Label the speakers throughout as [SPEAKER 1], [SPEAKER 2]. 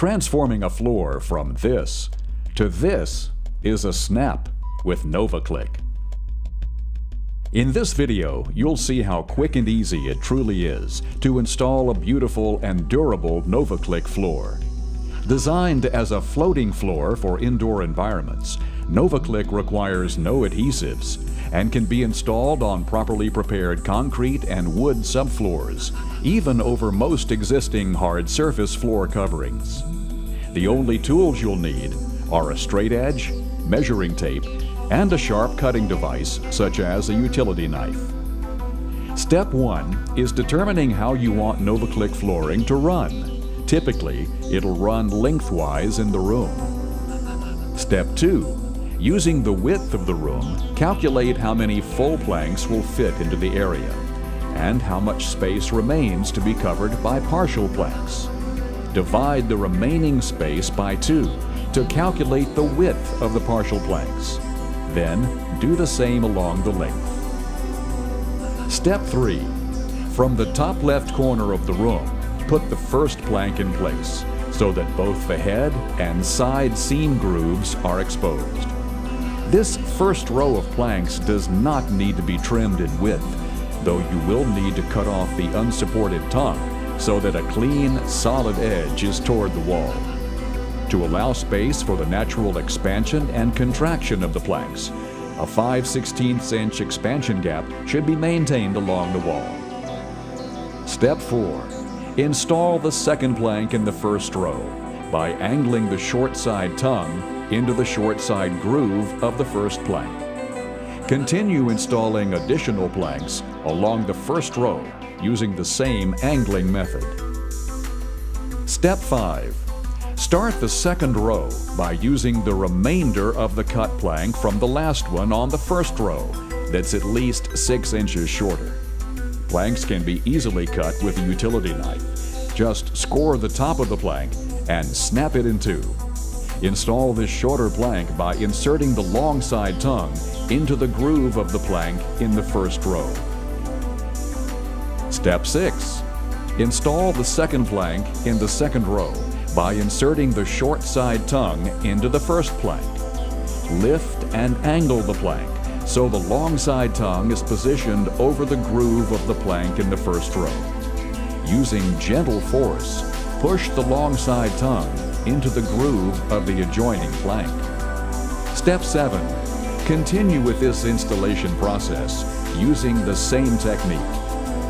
[SPEAKER 1] Transforming a floor from this to this is a snap with Clic. In this video, you'll see how quick and easy it truly is to install a beautiful and durable Clic floor. Designed as a floating floor for indoor environments, Clic requires no adhesives and can be installed on properly prepared concrete and wood subfloors, even over most existing hard surface floor coverings. The only tools you'll need are a straight edge, measuring tape, and a sharp cutting device such as a utility knife. Step 1 is determining how you want Clic flooring to run. Typically, it'll run lengthwise in the room. Step 2. Using the width of the room, calculate how many full planks will fit into the area and how much space remains to be covered by partial planks. Divide the remaining space by 2 to calculate the width of the partial planks. Then, do the same along the length. Step 3. From the top left corner of the room, put the first plank in place so that both the head and side seam grooves are exposed. This first row of planks does not need to be trimmed in width, though you will need to cut off the unsupported tongue so that a clean, solid edge is toward the wall. To allow space for the natural expansion and contraction of the planks, a 5/16 inch expansion gap should be maintained along the wall. Step 4. Install the second plank in the first row by angling the short side tongue into the short side groove of the first plank. Continue installing additional planks along the first row using the same angling method. Step 5. Start the second row by using the remainder of the cut plank from the last one on the first row that's at least 6 inches shorter. Planks can be easily cut with a utility knife. Just score the top of the plank and snap it in two. Install this shorter plank by inserting the long side tongue into the groove of the plank in the first row. Step 6. Install the second plank in the second row by inserting the short side tongue into the first plank. Lift and angle the plank so the long side tongue is positioned over the groove of the plank in the first row. Using gentle force, push the long side tongue into the groove of the adjoining plank. Step 7. Continue with this installation process using the same technique.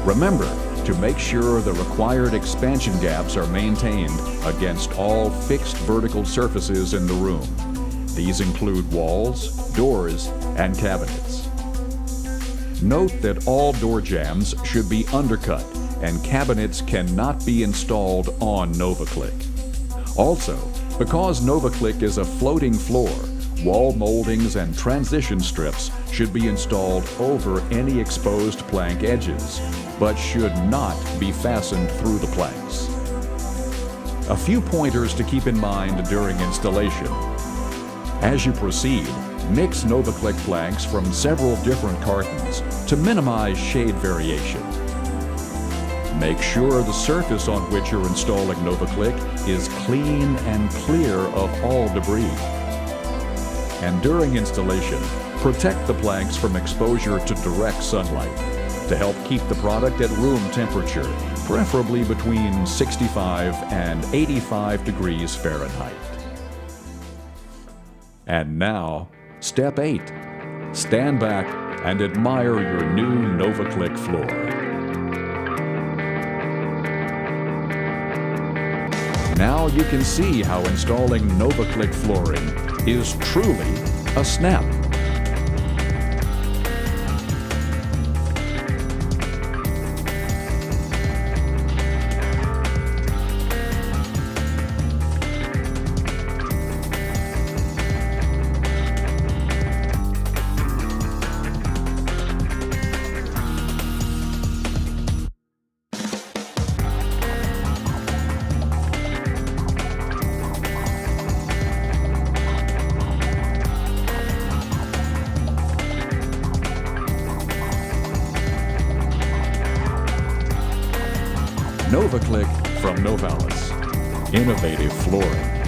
[SPEAKER 1] Remember to make sure the required expansion gaps are maintained against all fixed vertical surfaces in the room. These include walls, doors, and cabinets. Note that all door jambs should be undercut and cabinets cannot be installed on Clic. Also, because Clic is a floating floor, wall moldings and transition strips should be installed over any exposed plank edges, but should not be fastened through the planks. A few pointers to keep in mind during installation. As you proceed, mix Clic planks from several different cartons to minimize shade variation. Make sure the surface on which you're installing Clic is clean and clear of all debris. And during installation, protect the planks from exposure to direct sunlight to help keep the product at room temperature, preferably between 65 and 85 degrees Fahrenheit. And now, Step 8. Stand back and admire your new Clic floor. Now you can see how installing Clic flooring is truly a snap. Clic from Novalis. innovative flooring,